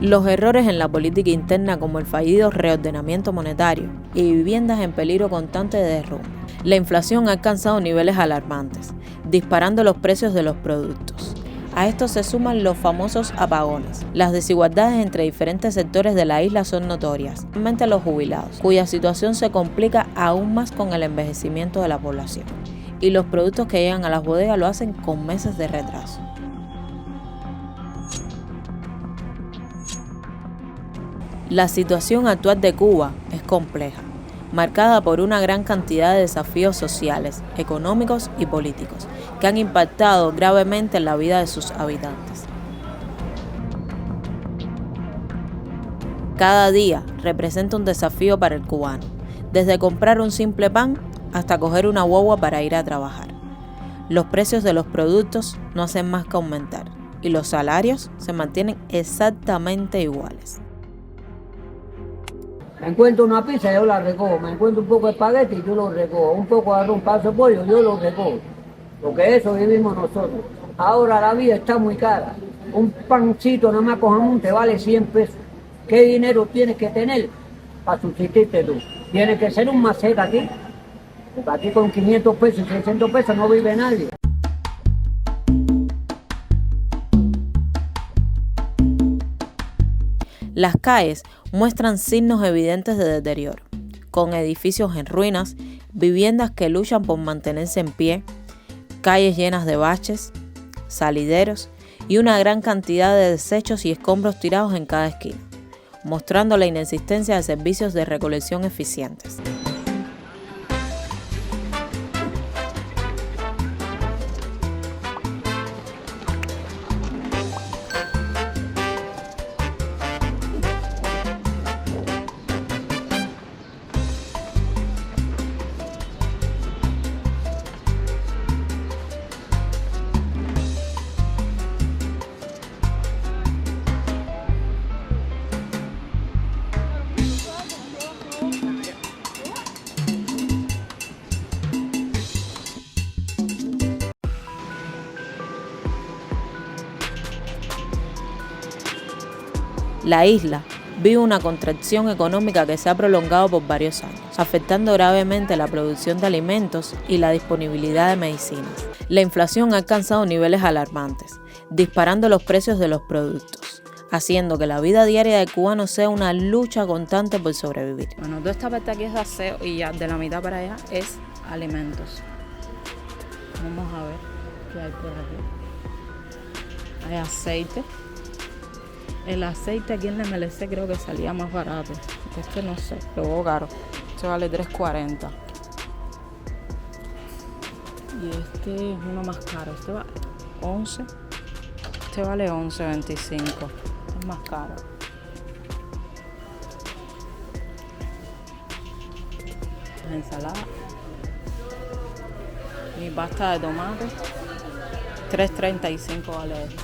Los errores en la política interna como el fallido reordenamiento monetario y viviendas en peligro constante de derrumbe. La inflación ha alcanzado niveles alarmantes, disparando los precios de los productos. A esto se suman los famosos apagones. Las desigualdades entre diferentes sectores de la isla son notorias, especialmente los jubilados, cuya situación se complica aún más con el envejecimiento de la población. Y los productos que llegan a las bodegas lo hacen con meses de retraso. La situación actual de Cuba es compleja, marcada por una gran cantidad de desafíos sociales, económicos y políticos, que han impactado gravemente en la vida de sus habitantes. Cada día representa un desafío para el cubano, desde comprar un simple pan hasta coger una guagua para ir a trabajar. Los precios de los productos no hacen más que aumentar y los salarios se mantienen exactamente iguales. Me encuentro una pizza, yo la recojo. Me encuentro un poco de espagueti, yo lo recojo. Un poco de arroz, un paso de pollo, yo lo recojo. Porque eso vivimos nosotros. Ahora la vida está muy cara. Un pancito nada más con te vale 100 pesos. ¿Qué dinero tienes que tener para subsistirte tú? Tienes que ser un maceta aquí. Porque aquí con 500 pesos y 600 pesos no vive nadie. Las calles muestran signos evidentes de deterioro, con edificios en ruinas, viviendas que luchan por mantenerse en pie, calles llenas de baches, salideros y una gran cantidad de desechos y escombros tirados en cada esquina, mostrando la inexistencia de servicios de recolección eficientes. La isla vive una contracción económica que se ha prolongado por varios años, afectando gravemente la producción de alimentos y la disponibilidad de medicinas. La inflación ha alcanzado niveles alarmantes, disparando los precios de los productos, haciendo que la vida diaria del cubano sea una lucha constante por sobrevivir. Bueno, toda esta parte aquí es de aseo y ya de la mitad para allá es alimentos. Vamos a ver qué hay por aquí. Hay aceite. El aceite aquí en la MLC creo que salía más barato. Este no sé, luego caro. Este vale $3.40. Y este es uno más caro. Este vale 11. Este vale 11.25. Es más caro. Ensalada. Mi pasta de tomate. $3.35 vale esto.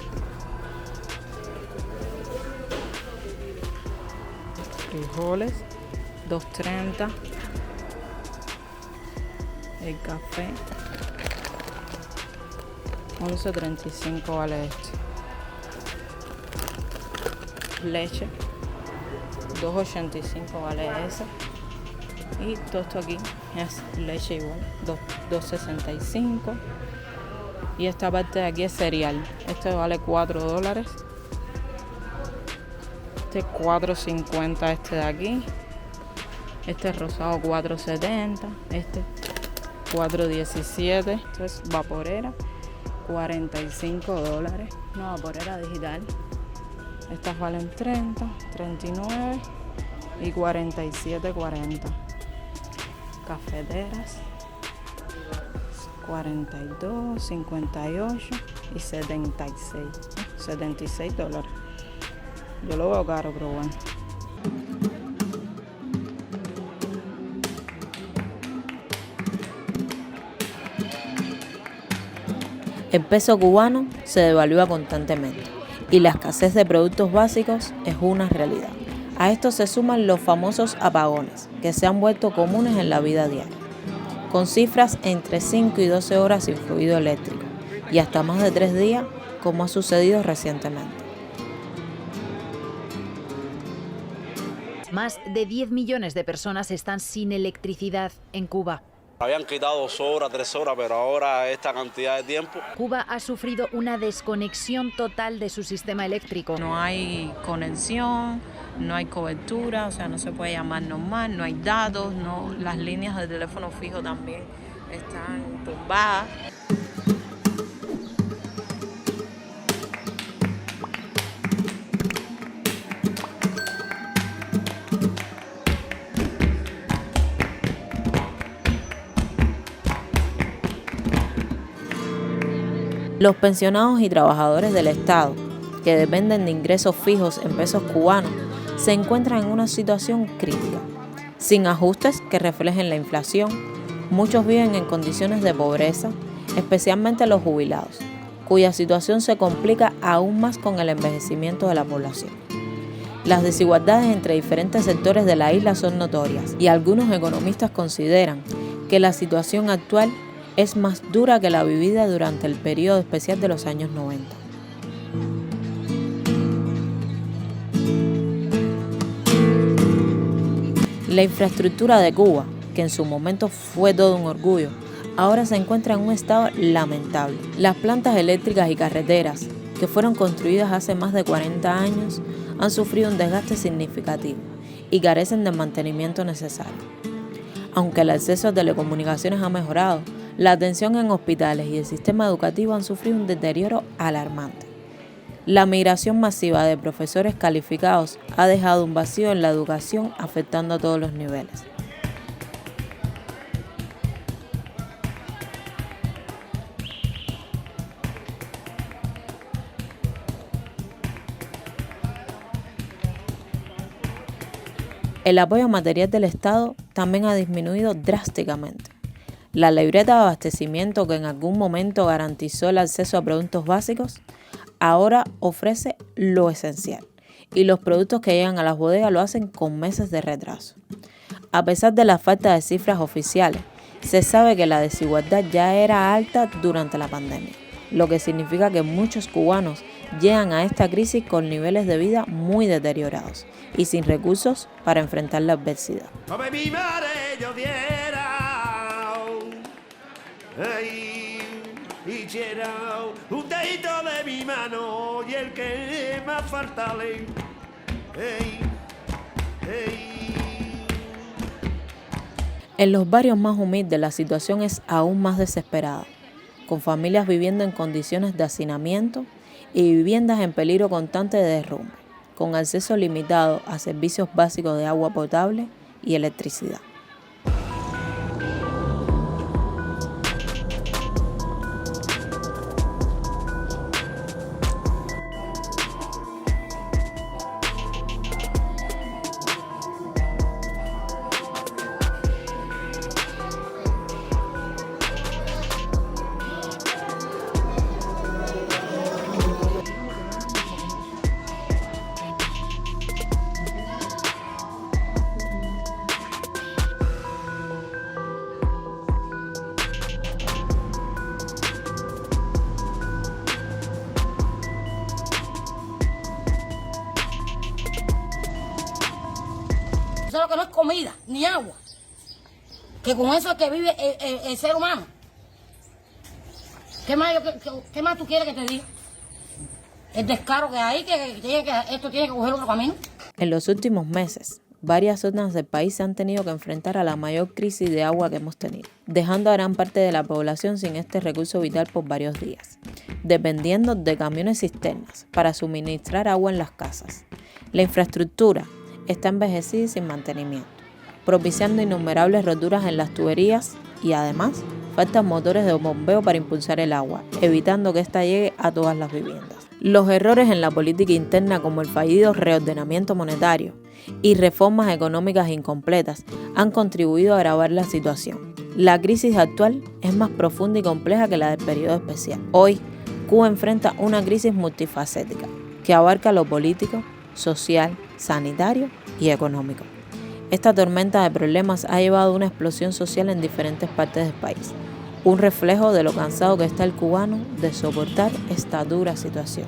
Frijoles, $2.30. El café, $11.35 vale este. Leche, $2.85 vale ese. Y todo esto aquí es leche igual, $2.65. Y esta parte de aquí es cereal. Este vale $4. Este $4.50 este de aquí. Este rosado $4.70. Este $4.17. Esto es vaporera, $45. Una vaporera digital. Estas valen 30, 39 y 47.40. Cafeteras 42, 58 y 76. $76. Yo lo veo caro, pero bueno. El peso cubano se devalúa constantemente y la escasez de productos básicos es una realidad. A esto se suman los famosos apagones, que se han vuelto comunes en la vida diaria, con cifras entre 5 y 12 horas sin fluido eléctrico y hasta más de 3 días, como ha sucedido recientemente. Más de 10 millones de personas están sin electricidad en Cuba. Habían quitado 2 horas, 3 horas, pero ahora esta cantidad de tiempo. Cuba ha sufrido una desconexión total de su sistema eléctrico. No hay conexión, no hay cobertura, o sea, no se puede llamar normal, no hay datos, no, las líneas de teléfono fijo también están tumbadas. Los pensionados y trabajadores del Estado, que dependen de ingresos fijos en pesos cubanos, se encuentran en una situación crítica. Sin ajustes que reflejen la inflación, muchos viven en condiciones de pobreza, especialmente los jubilados, cuya situación se complica aún más con el envejecimiento de la población. Las desigualdades entre diferentes sectores de la isla son notorias y algunos economistas consideran que la situación actual es más dura que la vivida durante el periodo especial de los años 90. La infraestructura de Cuba, que en su momento fue todo un orgullo, ahora se encuentra en un estado lamentable. Las plantas eléctricas y carreteras, que fueron construidas hace más de 40 años, han sufrido un desgaste significativo y carecen del mantenimiento necesario. Aunque el acceso a telecomunicaciones ha mejorado, la atención en hospitales y el sistema educativo han sufrido un deterioro alarmante. La migración masiva de profesores calificados ha dejado un vacío en la educación, afectando a todos los niveles. El apoyo material del Estado también ha disminuido drásticamente. La libreta de abastecimiento, que en algún momento garantizó el acceso a productos básicos, ahora ofrece lo esencial, y los productos que llegan a las bodegas lo hacen con meses de retraso. A pesar de la falta de cifras oficiales, se sabe que la desigualdad ya era alta durante la pandemia, lo que significa que muchos cubanos llegan a esta crisis con niveles de vida muy deteriorados y sin recursos para enfrentar la adversidad. Un dedito de mi mano y el que más falta le. En los barrios más humildes la situación es aún más desesperada, con familias viviendo en condiciones de hacinamiento y viviendas en peligro constante de derrumbe, con acceso limitado a servicios básicos de agua potable y electricidad. Eso es lo que no es comida, ni agua. Que con eso es que vive el ser humano. ¿Qué más tú quieres que te diga? El descaro que hay, que esto tiene que coger otro camino. En los últimos meses, varias zonas del país se han tenido que enfrentar a la mayor crisis de agua que hemos tenido, dejando a gran parte de la población sin este recurso vital por varios días, dependiendo de camiones cisternas para suministrar agua en las casas. La infraestructura está envejecida y sin mantenimiento, propiciando innumerables roturas en las tuberías y además faltan motores de bombeo para impulsar el agua, evitando que ésta llegue a todas las viviendas. Los errores en la política interna, como el fallido reordenamiento monetario y reformas económicas incompletas, han contribuido a agravar la situación. La crisis actual es más profunda y compleja que la del periodo especial. Hoy, Cuba enfrenta una crisis multifacética que abarca lo político, social, sanitario y económico. Esta tormenta de problemas ha llevado a una explosión social en diferentes partes del país, un reflejo de lo cansado que está el cubano de soportar esta dura situación.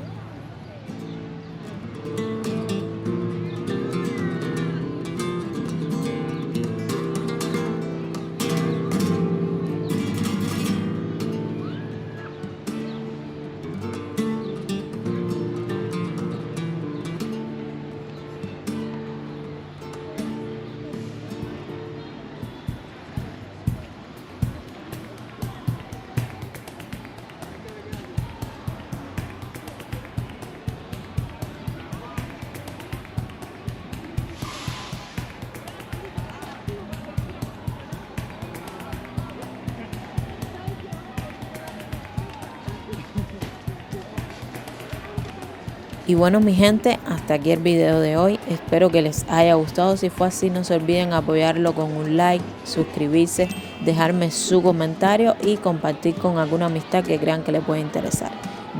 Y bueno, mi gente, hasta aquí el video de hoy. Espero que les haya gustado. Si fue así, no se olviden apoyarlo con un like, suscribirse, dejarme su comentario y compartir con alguna amistad que crean que les puede interesar.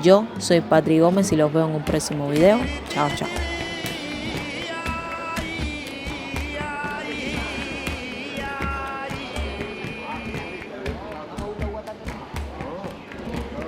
Yo soy Patri Gómez y los veo en un próximo video. Chao, chao.